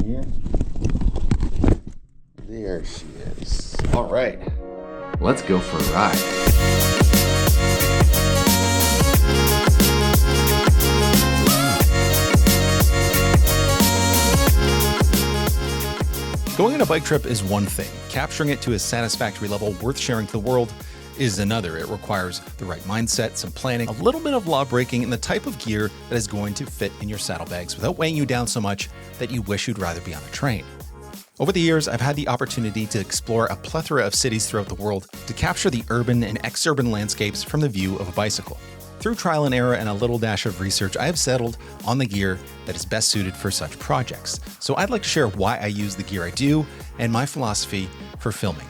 here. There she is. All right, let's go for a ride. Going on a bike trip is one thing. Capturing it to a satisfactory level worth sharing to the world is another. It requires the right mindset, some planning, a little bit of law breaking, and the type of gear that is going to fit in your saddlebags without weighing you down so much that you wish you'd rather be on a train. Over the years, I've had the opportunity to explore a plethora of cities throughout the world to capture the urban and ex-urban landscapes from the view of a bicycle. Through trial and error and a little dash of research, I have settled on the gear that is best suited for such projects. So I'd like to share why I use the gear I do and my philosophy for filming.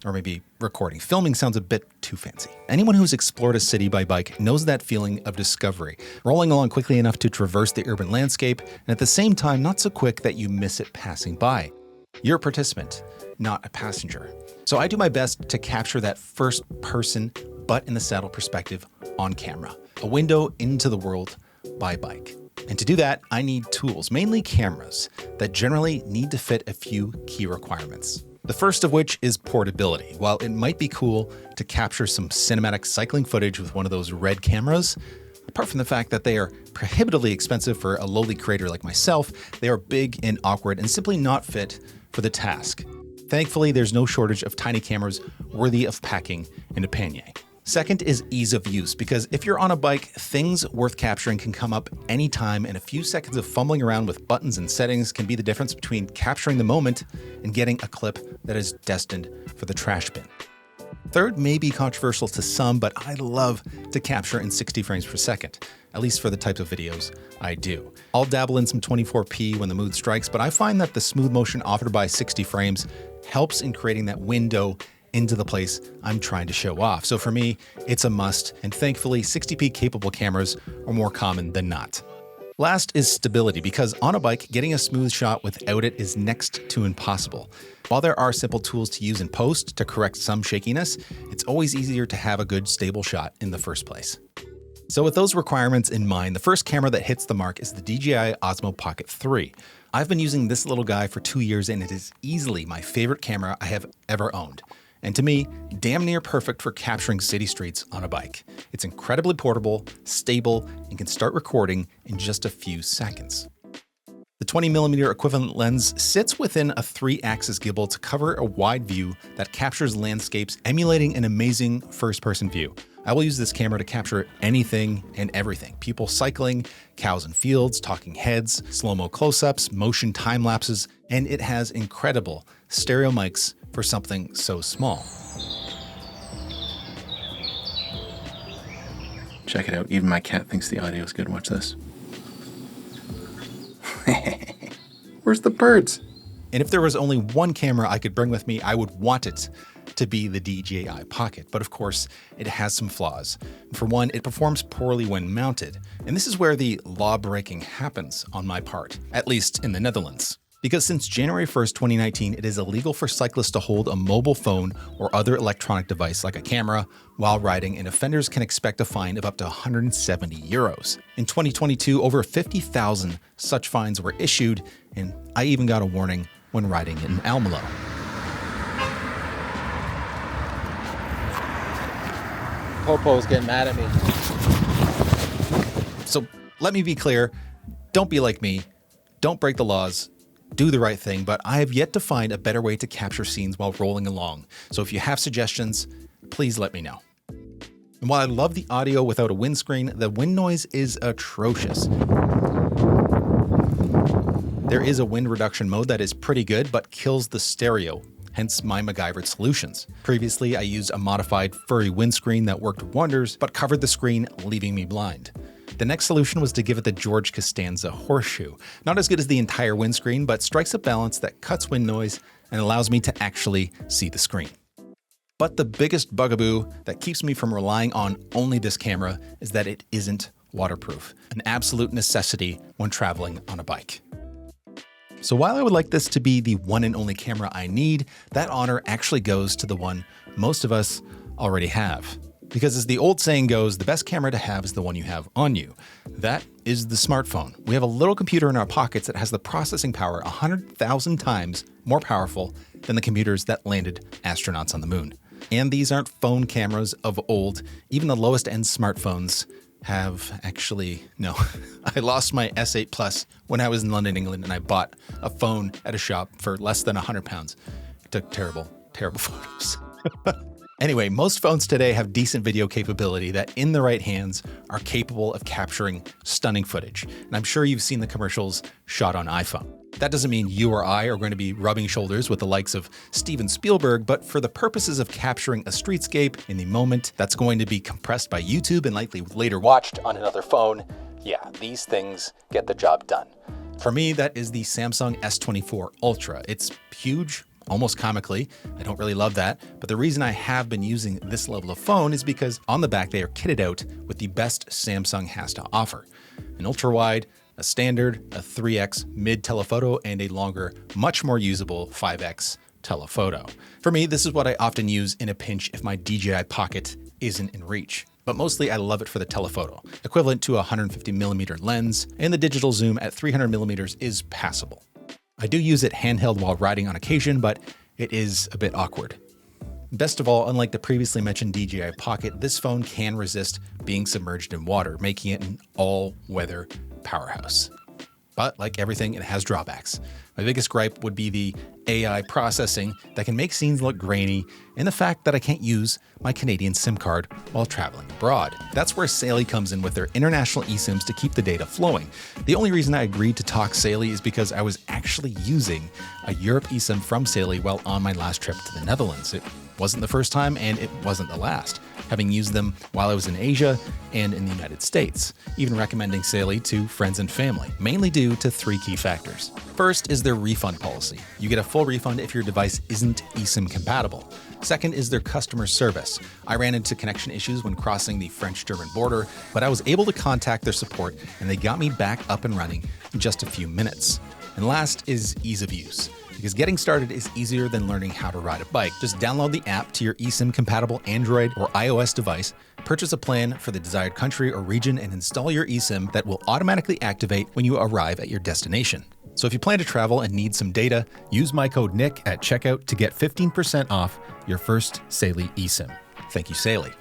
Or maybe recording. Filming sounds a bit too fancy. Anyone who's explored a city by bike knows that feeling of discovery, rolling along quickly enough to traverse the urban landscape, and at the same time not so quick that you miss it passing by. You're a participant, not a passenger. So I do my best to capture that first person, butt in the saddle perspective on camera, a window into the world by bike. And to do that, I need tools, mainly cameras, that generally need to fit a few key requirements. The first of which is portability. While it might be cool to capture some cinematic cycling footage with one of those red cameras, apart from the fact that they are prohibitively expensive for a lowly creator like myself, they are big and awkward and simply not fit for the task. Thankfully, there's no shortage of tiny cameras worthy of packing in a pannier. Second is ease of use, because if you're on a bike, things worth capturing can come up anytime, and a few seconds of fumbling around with buttons and settings can be the difference between capturing the moment and getting a clip that is destined for the trash bin. Third may be controversial to some, but I love to capture in 60 frames per second, at least for the types of videos I do. I'll dabble in some 24p when the mood strikes, but I find that the smooth motion offered by 60 frames helps in creating that window into the place I'm trying to show off. So for me, it's a must, and thankfully 60p capable cameras are more common than not. Last is stability, because on a bike, getting a smooth shot without it is next to impossible. While there are simple tools to use in post to correct some shakiness, it's always easier to have a good stable shot in the first place. So with those requirements in mind, the first camera that hits the mark is the DJI Osmo Pocket 3. I've been using this little guy for 2 years, and it is easily my favorite camera I have ever owned. And to me, damn near perfect for capturing city streets on a bike. It's incredibly portable, stable, and can start recording in just a few seconds. The 20mm equivalent lens sits within a 3-axis gimbal to cover a wide view that captures landscapes, emulating an amazing first-person view. I will use this camera to capture anything and everything. People cycling, cows in fields, talking heads, slow-mo close-ups, motion time-lapses, and it has incredible stereo mics for something so small. Check it out. Even my cat thinks the audio is good. Watch this. Where's the birds? And if there was only one camera I could bring with me, I would want it to be the DJI Pocket. But of course, it has some flaws. For one, it performs poorly when mounted. And this is where the law breaking happens on my part, at least in the Netherlands. Because since January 1st, 2019, it is illegal for cyclists to hold a mobile phone or other electronic device like a camera while riding, and offenders can expect a fine of up to 170 euros. In 2022, over 50,000 such fines were issued, and I even got a warning when riding in Almelo. Popo's getting mad at me. So let me be clear, don't be like me, don't break the laws, do the right thing, but I have yet to find a better way to capture scenes while rolling along. So if you have suggestions, please let me know. And while I love the audio without a windscreen, the wind noise is atrocious. There is a wind reduction mode that is pretty good, but kills the stereo, hence my MacGyvered solutions. Previously, I used a modified furry windscreen that worked wonders, but covered the screen, leaving me blind. The next solution was to give it the George Costanza horseshoe. Not as good as the entire windscreen, but strikes a balance that cuts wind noise and allows me to actually see the screen. But the biggest bugaboo that keeps me from relying on only this camera is that it isn't waterproof, an absolute necessity when traveling on a bike. So while I would like this to be the one and only camera I need, that honor actually goes to the one most of us already have. Because as the old saying goes, the best camera to have is the one you have on you. That is the smartphone. We have a little computer in our pockets that has the processing power 100,000 times more powerful than the computers that landed astronauts on the moon. And these aren't phone cameras of old. Even the lowest end smartphones have no. I lost my S8 Plus when I was in London, England, and I bought a phone at a shop for less than £100. It took terrible, terrible photos. Anyway, most phones today have decent video capability that in the right hands are capable of capturing stunning footage. And I'm sure you've seen the commercials shot on iPhone. That doesn't mean you or I are going to be rubbing shoulders with the likes of Steven Spielberg, but for the purposes of capturing a streetscape in the moment that's going to be compressed by YouTube and likely later watched on another phone, yeah, these things get the job done. For me, that is the Samsung S24 Ultra. It's huge, almost comically. I don't really love that, but the reason I have been using this level of phone is because on the back they are kitted out with the best Samsung has to offer. An ultra-wide, a standard, a 3x mid telephoto, and a longer, much more usable 5x telephoto. For me, this is what I often use in a pinch if my DJI Pocket isn't in reach. But mostly I love it for the telephoto, equivalent to a 150mm lens, and the digital zoom at 300mm is passable. I do use it handheld while riding on occasion, but it is a bit awkward. Best of all, unlike the previously mentioned DJI Pocket, this phone can resist being submerged in water, making it an all-weather powerhouse. But like everything, it has drawbacks. My biggest gripe would be the AI processing that can make scenes look grainy, and the fact that I can't use my Canadian SIM card while traveling abroad. That's where Saily comes in with their international eSIMs to keep the data flowing. The only reason I agreed to talk Saily is because I was actually using a Europe eSIM from Saily while on my last trip to the Netherlands. It wasn't the first time, and it wasn't the last, having used them while I was in Asia and in the United States, even recommending Saily to friends and family, mainly due to 3 key factors. First is their refund policy. You get a full refund if your device isn't eSIM compatible. Second is their customer service. I ran into connection issues when crossing the French-German border, but I was able to contact their support and they got me back up and running in just a few minutes. And last is ease of use. Because getting started is easier than learning how to ride a bike. Just download the app to your eSIM-compatible Android or iOS device, purchase a plan for the desired country or region, and install your eSIM that will automatically activate when you arrive at your destination. So if you plan to travel and need some data, use my code NICK at checkout to get 15% off your first Saily eSIM. Thank you, Saily.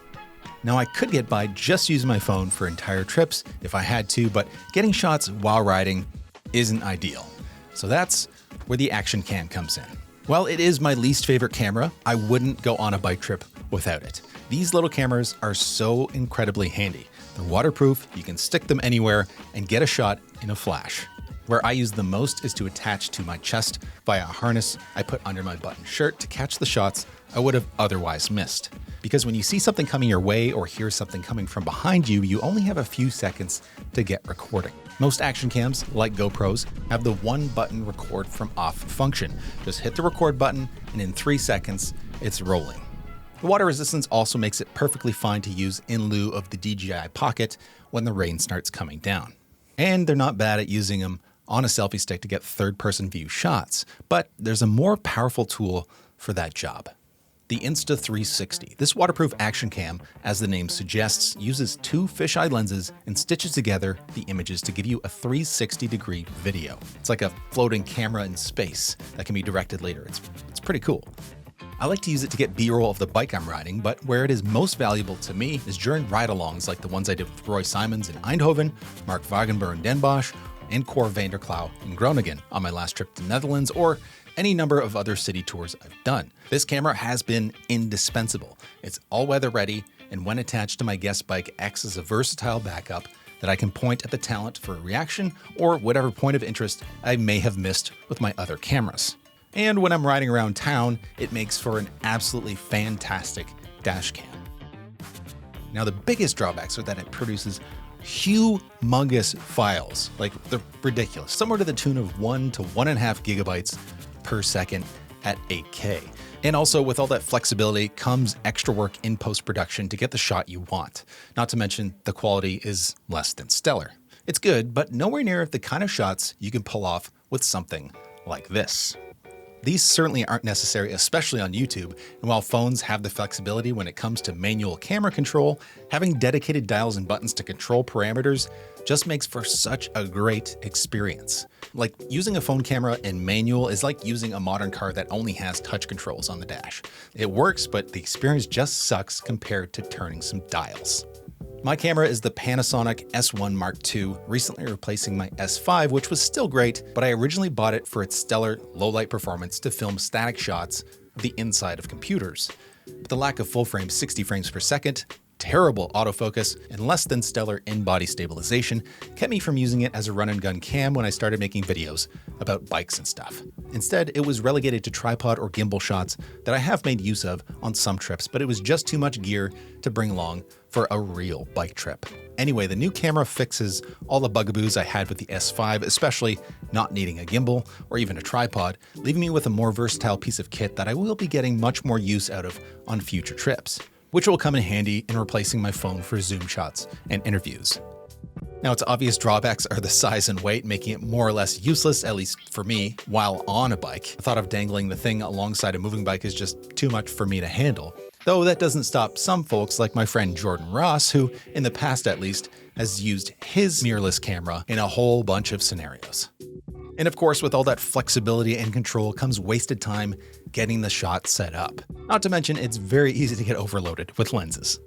Now, I could get by just using my phone for entire trips if I had to, but getting shots while riding isn't ideal. So that's where the action cam comes in. While it is my least favorite camera, I wouldn't go on a bike trip without it. These little cameras are so incredibly handy. They're waterproof, you can stick them anywhere and get a shot in a flash. Where I use them most is to attach to my chest via a harness I put under my button shirt to catch the shots I would have otherwise missed. Because when you see something coming your way or hear something coming from behind you, you only have a few seconds to get recording. Most action cams, like GoPros, have the one button record from off function. Just hit the record button and in 3 seconds, it's rolling. The water resistance also makes it perfectly fine to use in lieu of the DJI Pocket when the rain starts coming down. And they're not bad at using them on a selfie stick to get third-person view shots, but there's a more powerful tool for that job. The Insta360. This waterproof action cam, as the name suggests, uses 2 fisheye lenses and stitches together the images to give you a 360-degree video. It's like a floating camera in space that can be directed later. It's pretty cool. I like to use it to get B-roll of the bike I'm riding, but where it is most valuable to me is during ride-alongs like the ones I did with Roy Simons in Eindhoven, Mark Wagenberg in Den Bosch, and Cor van der Klauw in Groningen on my last trip to the Netherlands, or any number of other city tours I've done. This camera has been indispensable. It's all-weather ready, and when attached to my guest bike, acts as a versatile backup that I can point at the talent for a reaction or whatever point of interest I may have missed with my other cameras. And when I'm riding around town, it makes for an absolutely fantastic dash cam. Now, the biggest drawbacks are that it produces humongous files, like they're ridiculous, somewhere to the tune of 1 to 1.5 gigabytes per second at 8K. And also with all that flexibility comes extra work in post-production to get the shot you want. Not to mention the quality is less than stellar. It's good, but nowhere near the kind of shots you can pull off with something like this. These certainly aren't necessary, especially on YouTube, and while phones have the flexibility when it comes to manual camera control, having dedicated dials and buttons to control parameters just makes for such a great experience. Like, using a phone camera in manual is like using a modern car that only has touch controls on the dash. It works, but the experience just sucks compared to turning some dials. My camera is the Panasonic S1 Mark II, recently replacing my S5, which was still great, but I originally bought it for its stellar low-light performance to film static shots of the inside of computers. But the lack of full-frame 60 frames per second, terrible autofocus, and less than stellar in-body stabilization kept me from using it as a run-and-gun cam when I started making videos about bikes and stuff. Instead, it was relegated to tripod or gimbal shots that I have made use of on some trips, but it was just too much gear to bring along for a real bike trip. Anyway, the new camera fixes all the bugaboos I had with the S5, especially not needing a gimbal or even a tripod, leaving me with a more versatile piece of kit that I will be getting much more use out of on future trips, which will come in handy in replacing my phone for zoom shots and interviews. Now, its obvious drawbacks are the size and weight, making it more or less useless, at least for me, while on a bike. The thought of dangling the thing alongside a moving bike is just too much for me to handle. Though that doesn't stop some folks, like my friend Jordan Ross, who, in the past at least, has used his mirrorless camera in a whole bunch of scenarios. And of course, with all that flexibility and control comes wasted time getting the shot set up. Not to mention, it's very easy to get overloaded with lenses.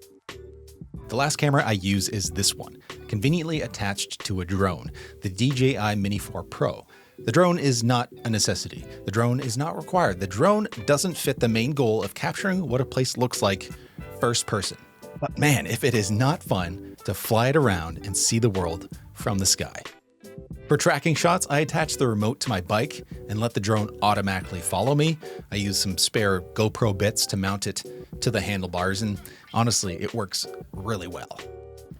The last camera I use is this one, conveniently attached to a drone, the DJI Mini 4 Pro. The drone is not a necessity. The drone is not required. The drone doesn't fit the main goal of capturing what a place looks like first person. But man, if it is not fun to fly it around and see the world from the sky. For tracking shots, I attach the remote to my bike and let the drone automatically follow me. I use some spare GoPro bits to mount it to the handlebars, and honestly, it works really well.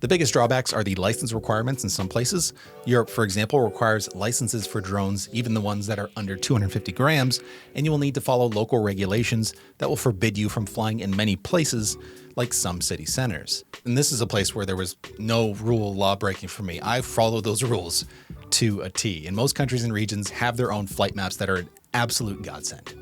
The biggest drawbacks are the license requirements in some places. Europe, for example, requires licenses for drones, even the ones that are under 250 grams, and you will need to follow local regulations that will forbid you from flying in many places, like some city centers. And this is a place where there was no rule law breaking for me. I followed those rules to a T, and most countries and regions have their own flight maps that are an absolute godsend.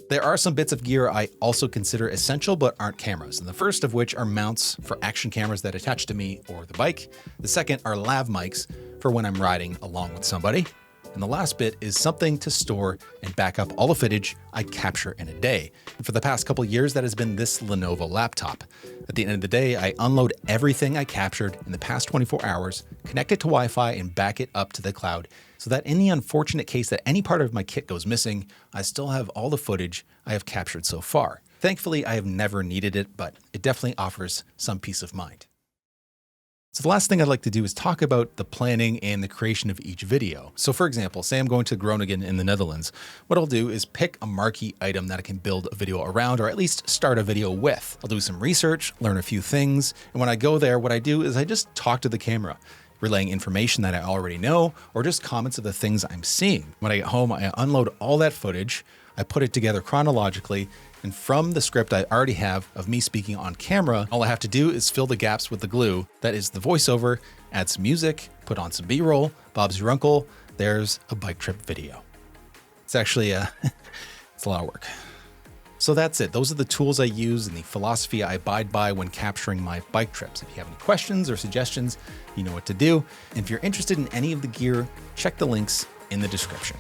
There are some bits of gear I also consider essential but aren't cameras, and the first of which are mounts for action cameras that attach to me or the bike. The second are lav mics for when I'm riding along with somebody. And the last bit is something to store and back up all the footage I capture in a day. And for the past couple years, that has been this Lenovo laptop. At the end of the day, I unload everything I captured in the past 24 hours, connect it to Wi-Fi, and back it up to the cloud, so that in the unfortunate case that any part of my kit goes missing, I still have all the footage I have captured so far. Thankfully, I have never needed it, but it definitely offers some peace of mind. So the last thing I'd like to do is talk about the planning and the creation of each video. So for example, say I'm going to Groningen in the Netherlands. What I'll do is pick a marquee item that I can build a video around, or at least start a video with. I'll do some research, learn a few things, and when I go there, what I do is I just talk to the camera, relaying information that I already know, or just comments of the things I'm seeing. When I get home, I unload all that footage, I put it together chronologically, and from the script I already have of me speaking on camera, all I have to do is fill the gaps with the glue. That is the voiceover, add some music, put on some B-roll, Bob's your uncle, there's a bike trip video. It's actually, it's a lot of work. So that's it. Those are the tools I use and the philosophy I abide by when capturing my bike trips. If you have any questions or suggestions, you know what to do. And if you're interested in any of the gear, check the links in the description.